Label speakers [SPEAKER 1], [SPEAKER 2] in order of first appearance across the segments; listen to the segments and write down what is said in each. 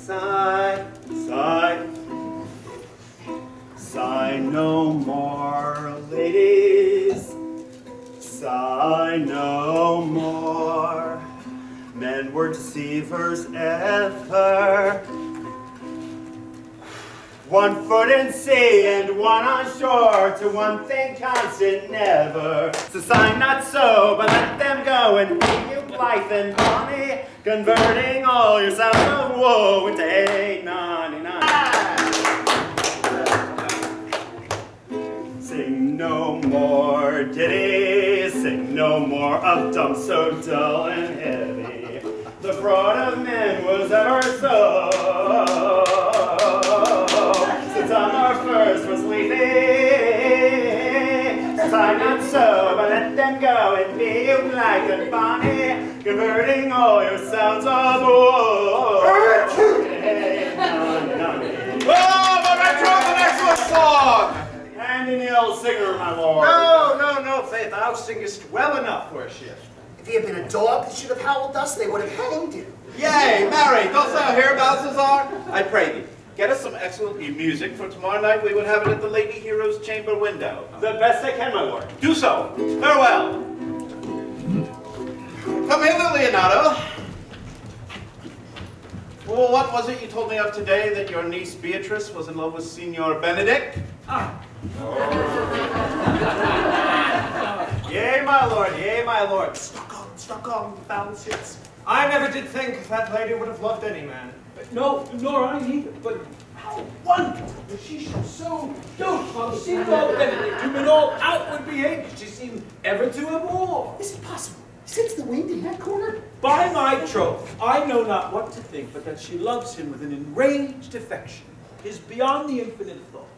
[SPEAKER 1] Sigh, sigh, sigh no more, ladies. Sigh no more. Men were deceivers ever. One foot in sea and one on shore, to one thing constant never. So sigh not so, but let them go and be you blithe and bonny, converting all your sounds of woe into 899. Sing no more ditties, sing no more of dumb so dull and heavy. The fraud of men was ever so. Since on our first was leafy, sigh not so, but let them go and be you blithe and bonny, converting all your sounds of woe.
[SPEAKER 2] Oh, but I drove an excellent song!
[SPEAKER 1] And in the old singer, my lord.
[SPEAKER 3] No, Faith, thou singest well enough for a shift.
[SPEAKER 4] If he had been a dog that should have howled thus, they would have hanged him.
[SPEAKER 2] Yea, marry, dost thou hear, Balthazar? I pray thee, get us some excellent music, for tomorrow night we would have it at the Lady Hero's chamber window.
[SPEAKER 1] The best I can, my lord.
[SPEAKER 2] Do so. Farewell. Come hither, Leonardo. Well, what was it you told me of today, that your niece Beatrice was in love with Signor Benedict?
[SPEAKER 3] Yea, my lord. Stockholm, Balthazar. I never did think that lady would have loved any man.
[SPEAKER 5] No, nor I either, but how wonderful that she should so dote on Signor Benedict, whom in all outward behavior she seemed ever to abhor.
[SPEAKER 4] Is it possible? Sits the wind in that corner?
[SPEAKER 5] By my troth, I know not what to think, but that she loves him with an enraged affection is beyond the infinite thought.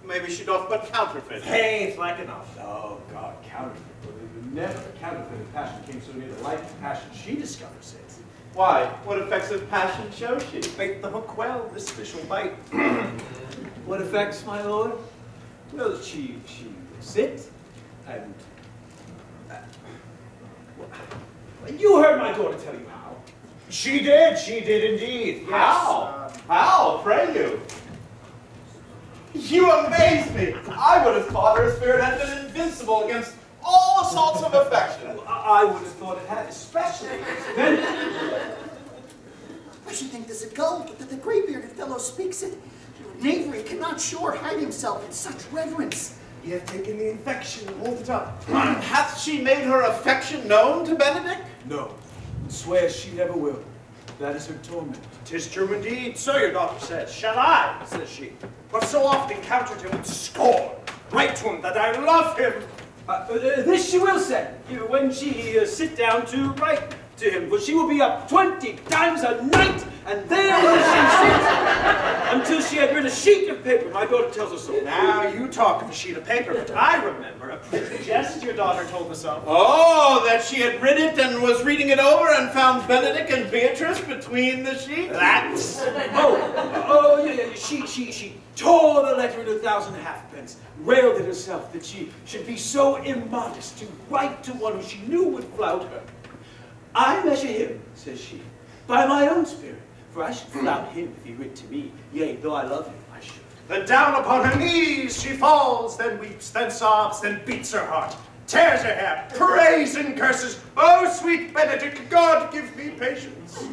[SPEAKER 2] Maybe she doth but counterfeit.
[SPEAKER 3] Faith, like enough.
[SPEAKER 5] Oh, God, counterfeit. Never a counterfeit passion came so near the life of passion she discovers it.
[SPEAKER 2] Why? What effects of passion shows she?
[SPEAKER 3] Bait the hook well, this fish will bite.
[SPEAKER 5] What effects, my lord? Well, she will sit and... you heard my daughter tell you how.
[SPEAKER 3] She did indeed. Yes.
[SPEAKER 2] How? How, pray you? You amaze me! I would have thought her spirit had been invincible against all assaults of affection.
[SPEAKER 5] I would have thought it had, especially then.
[SPEAKER 4] I should think this a gull, but that the grey-bearded fellow speaks it. Knavery cannot sure hide himself in such reverence.
[SPEAKER 3] Ye have taken the infection and hold it up.
[SPEAKER 2] Hath she made her affection known to Benedict?
[SPEAKER 5] No, and swears she never will. That is her torment.
[SPEAKER 3] 'Tis true indeed, so your daughter says. Shall I, says she, who have so often countered him with scorn, write to him that I love him.
[SPEAKER 5] This she will say, when she sit down to write to him, for she will be up 20 times a night, and there will she sit until she had written a sheet of paper. My daughter tells us so.
[SPEAKER 3] Now you talk of a sheet of paper, but I remember a pretty jest your daughter told us of.
[SPEAKER 2] Oh, that she had written it and was reading it over and found Benedict and Beatrice between the sheets?
[SPEAKER 3] That's...
[SPEAKER 5] Yeah. She tore the letter into 1,000 halfpence, railed at herself that she should be so immodest to write to one who she knew would flout her. I measure him, says she, by my own spirit, for I should flout him if he writ to me. Yea, though I love him, I should.
[SPEAKER 3] Then down upon her knees she falls, then weeps, then sobs, then beats her heart, tears her hair, prays and curses. Oh, sweet Benedict, God give me patience.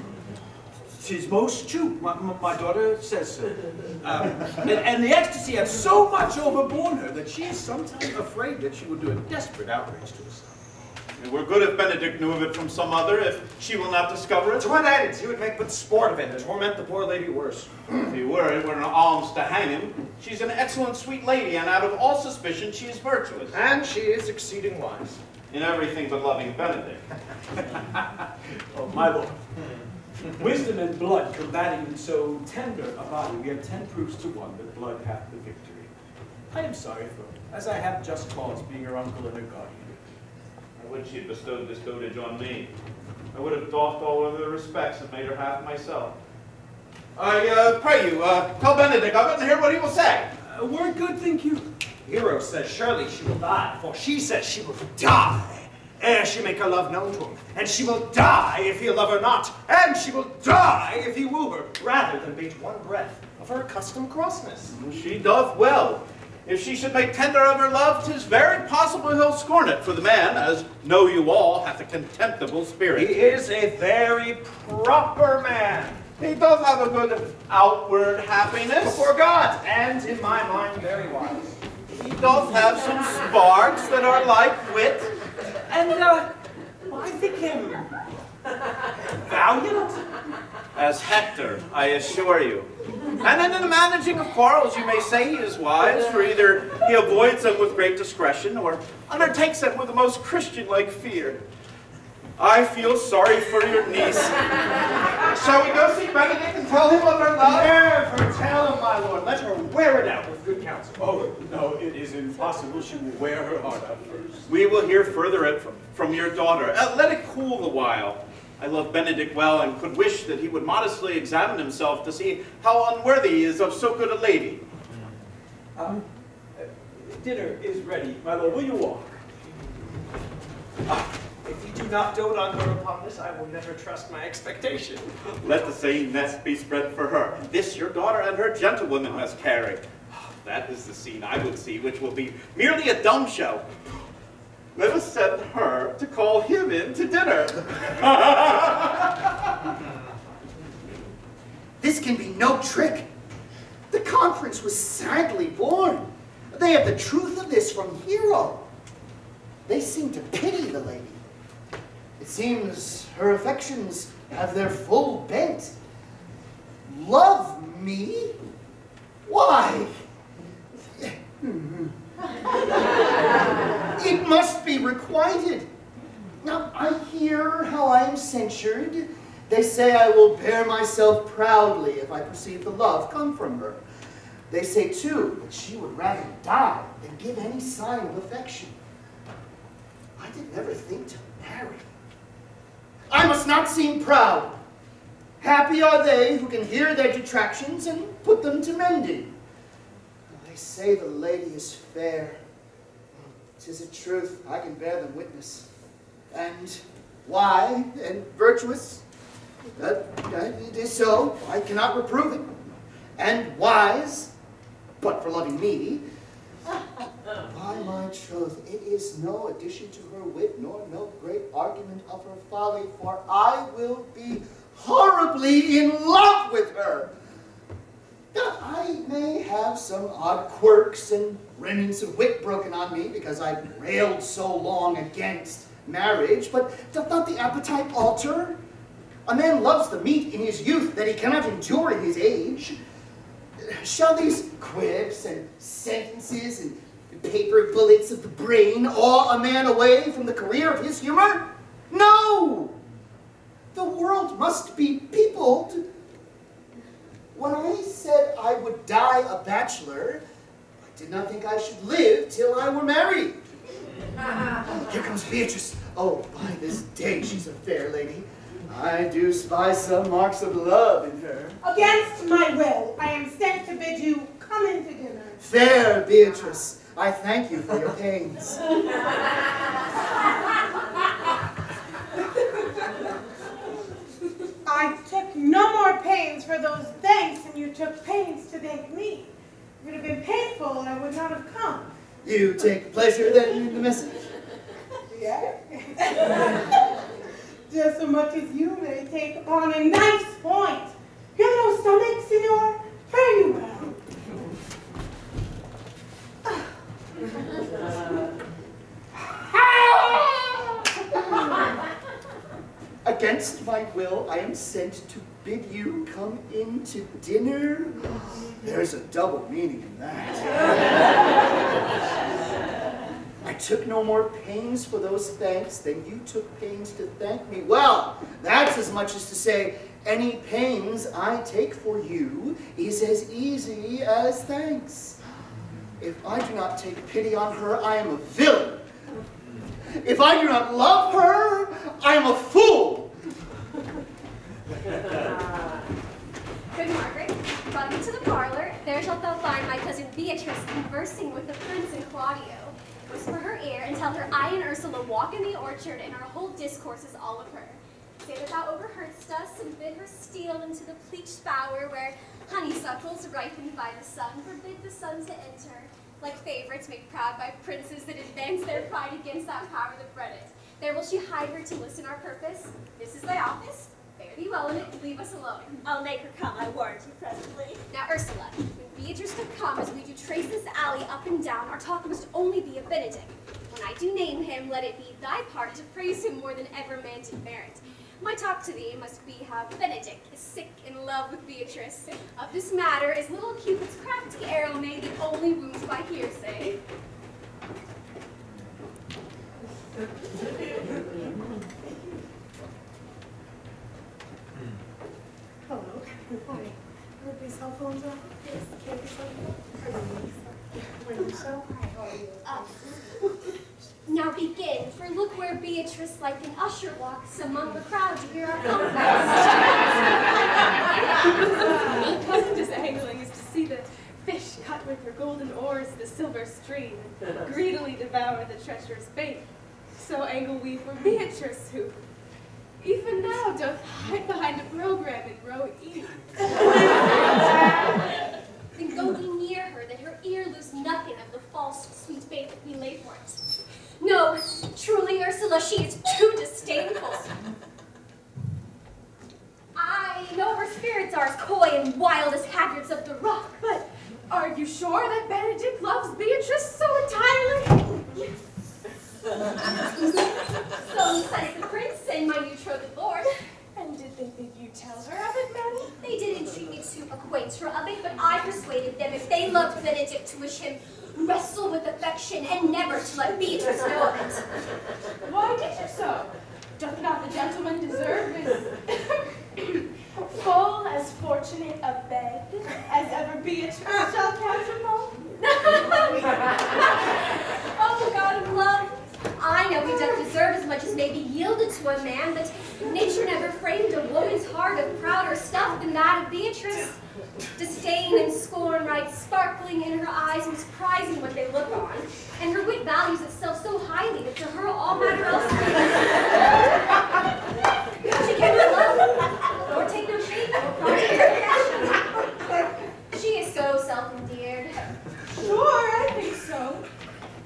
[SPEAKER 5] 'Tis most true. My daughter says so. And the ecstasy had so much overborne her that she is sometimes afraid that she will do a desperate outrage to herself.
[SPEAKER 2] It were good if Benedict knew of it from some other, if she will not discover it.
[SPEAKER 3] To what end? He would make but sport of it, and torment the poor lady worse.
[SPEAKER 2] If he were, it were an alms to hang him. She's an excellent sweet lady, and out of all suspicion, she is virtuous.
[SPEAKER 3] And she is exceeding wise.
[SPEAKER 2] In everything but loving Benedict.
[SPEAKER 5] Oh, my lord. Wisdom and blood combating in so tender a body, we have 10 proofs to 1 that blood hath the victory. I am sorry for her, as I have just cause, being her uncle and her guardian.
[SPEAKER 2] I would she had bestowed this dotage on me. I would have doffed all other respects and made her half myself. I pray you, tell Benedict, I want to hear what he will say.
[SPEAKER 5] We're good, think you?
[SPEAKER 3] Hero says surely she will die, for she says she will die. ere she make her love known to him. And she will die if he love her not, and she will die if he woo her, rather than bate one breath of her accustomed crossness.
[SPEAKER 2] She doth well. If she should make tender of her love, 'tis very possible he'll scorn it, for the man, as know you all, hath a contemptible spirit.
[SPEAKER 3] He is a very proper man.
[SPEAKER 2] He doth have a good outward happiness.
[SPEAKER 3] Before God, and in my mind very wise.
[SPEAKER 2] He doth have some sparks that are like wit.
[SPEAKER 5] And, I think him valiant.
[SPEAKER 2] As Hector, I assure you. And in the managing of quarrels, you may say he is wise, for either he avoids them with great discretion, or undertakes them with the most Christian-like fear. I feel sorry for your niece. Shall we go see Benedict and tell him of our love?
[SPEAKER 3] Never tell him, my lord. Let her wear it out with good counsel.
[SPEAKER 5] Oh, no, it is impossible. She will wear her heart out first.
[SPEAKER 2] We will hear further from your daughter. Let it cool the while. I love Benedict well, and could wish that he would modestly examine himself to see how unworthy he is of so good a lady.
[SPEAKER 5] Dinner is ready, my lord. Will you walk?
[SPEAKER 3] If you do not dote on her upon this, I will never trust my expectation.
[SPEAKER 2] Let the same nest be spread for her. This your daughter and her gentlewoman must carry. That is the scene I would see, which will be merely a dumb show. Let us send her to call him in to dinner.
[SPEAKER 4] This can be no trick. The conference was sadly born. They have the truth of this from Hero. They seem to pity the lady. It seems her affections have their full bent. Love me? Why? It must be requited. Now, I hear how I am censured. They say I will bear myself proudly if I perceive the love come from her. They say, too, that she would rather die than give any sign of affection. I did never think to marry. I must not seem proud. Happy are they who can hear their detractions and put them to mending. They say the lady is fair. 'Tis a truth, I can bear them witness. And why, and virtuous, it is so, I cannot reprove it. And wise, but for loving me, by my troth, it is no addition to her wit, nor no great argument of her folly, for I will be horribly in love with her. Now, I may have some odd quirks and remnants of wit broken on me because I railed so long against marriage, but doth not the appetite alter? A man loves the meat in his youth that he cannot endure in his age. Shall these quips and sentences and paper bullets of the brain awe a man away from the career of his humor? No! The world must be peopled. When I said I would die a bachelor, I did not think I should live till I were married. Here comes Beatrice. Oh, by this day, she's a fair lady. I do spy some marks of love in her.
[SPEAKER 6] Against my will, I am sent to bid you come in to dinner.
[SPEAKER 4] Fair Beatrice, I thank you for your pains.
[SPEAKER 6] I took no more pains for those thanks than you took pains to thank me. If it had been painful, I would not have come.
[SPEAKER 4] You take pleasure then in the message?
[SPEAKER 6] Yes. Just so much as you may take upon a nice point. You have no stomach, senor? Fare you well.
[SPEAKER 4] Against my will, I am sent to bid you come in to dinner. There's a double meaning in that. I took no more pains for those thanks than you took pains to thank me. Well, that's as much as to say, any pains I take for you is as easy as thanks. If I do not take pity on her, I am a villain. If I do not love her, I am a fool.
[SPEAKER 7] Good Margaret, brought into the parlor. There shalt thou find my cousin Beatrice conversing with the prince and Claudio. whisper her ear and tell her I and Ursula walk in the orchard and our whole discourse is all of her. Say that thou overheardst us and bid her steal into the pleached bower where honeysuckles ripened by the sun forbid the sun to enter, like favorites made proud by princes that advance their pride against that power that bred it. There will she hide her to listen our purpose. This is thy office. Fare thee well in it, leave us alone.
[SPEAKER 8] I'll make her come, I warrant you presently.
[SPEAKER 7] Now, Ursula, when Beatrice could come as we do trace this alley up and down, our talk must only be of Benedict. When I do name him, let it be thy part to praise him more than ever man did merit. My talk to thee must be how Benedict is sick in love with Beatrice. Of this matter is little Cupid's crafty arrow made the only wounds by hearsay.
[SPEAKER 6] Hello. Hi. Are these cell phones off? Yes. Can't be cell phones? Are you so? Hi, how are you?
[SPEAKER 7] Now begin, for look where Beatrice like an usher walks among the crowd to hear our conquest.
[SPEAKER 9] Pleasantest angling is to see the fish cut with her golden oars the silver stream, and greedily devour the treacherous bait. So angle we for Beatrice, who even now doth hide behind a program in row E.
[SPEAKER 7] Then go ye near her, that her ear lose nothing of the false sweet bait that we lay for it. No, truly, Ursula, she is too disdainful. I know her spirits are as coy and wild as haggards of the rock.
[SPEAKER 9] But are you sure that Benedict loves Beatrice so entirely?
[SPEAKER 7] Yes. So says the prince and my new betrothed lord.
[SPEAKER 9] And did they bid you tell her of it, madam?
[SPEAKER 7] They did entreat me to acquaint her of it, but I persuaded them if they loved Benedict to wish him wrestle with affection and never to let Beatrice know of it.
[SPEAKER 9] Why did you so? Doth not the gentleman deserve his full as fortunate a bed as ever Beatrice shall count among?
[SPEAKER 7] Oh, God of love, I know he doth deserve as much as may be yielded to a man, but nature never framed a woman's heart of prouder stuff than that of Beatrice. Disdain and scorn right sparkling in her eyes, misprizing what they look on, and her wit values itself so highly that to her all matter else. She cannot love, or take no shade, or project her passion. She is so self-endeared.
[SPEAKER 9] Sure, I think so.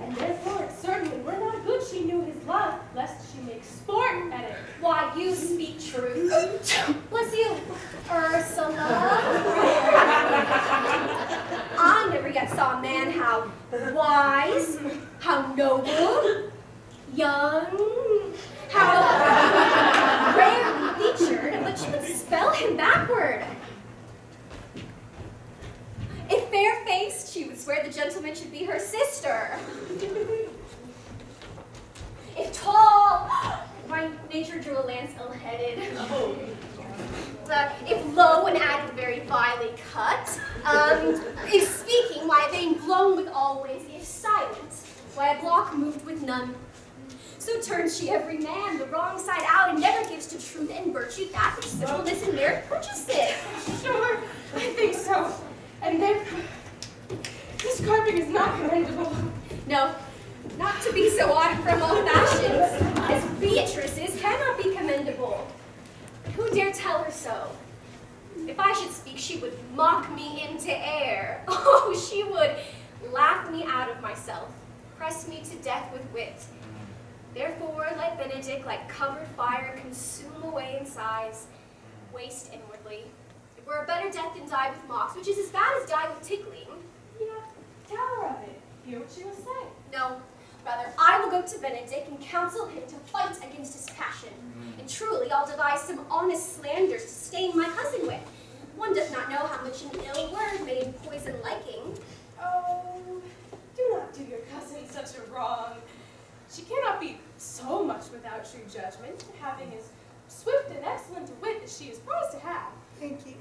[SPEAKER 9] And therefore it certainly were not good she knew his love, lest she make sport at it.
[SPEAKER 7] Why, you speak truth. Bless you, Ursula. I never yet saw a man how wise, how noble, young, how rarely featured, but she would spell him backward. If fair-faced, she would swear the gentleman should be her sister. If tall, my nature drew a lance ill-headed. If low and added very vilely cut. If speaking, why a vein blown with always. If silent, why a block moved with none. So turns she every man the wrong side out, and never gives to truth and virtue that which simpleness and merit purchases.
[SPEAKER 9] Sure, I think so. And therefore, this carping is not commendable.
[SPEAKER 7] No, not to be so odd from all fashions as Beatrice's cannot be commendable. Who dare tell her so? If I should speak, she would mock me into air. Oh, she would laugh me out of myself, press me to death with wit. Therefore, like Benedict, like covered fire, consume away in sighs, waste inwardly. It were a better death than die with mocks, which is as bad as die with tickling.
[SPEAKER 9] Yeah, tell her of it. Hear what she will say.
[SPEAKER 7] No, rather, I will go to Benedict and counsel him to fight against his passion. And truly, I'll devise some honest slanders to stain my cousin with. One does not know how much an ill word may poison liking.
[SPEAKER 9] Oh, do not do your cousin such a wrong. She cannot be so much without true judgment, having as swift and excellent a wit as she is prized to have.
[SPEAKER 6] Thank you.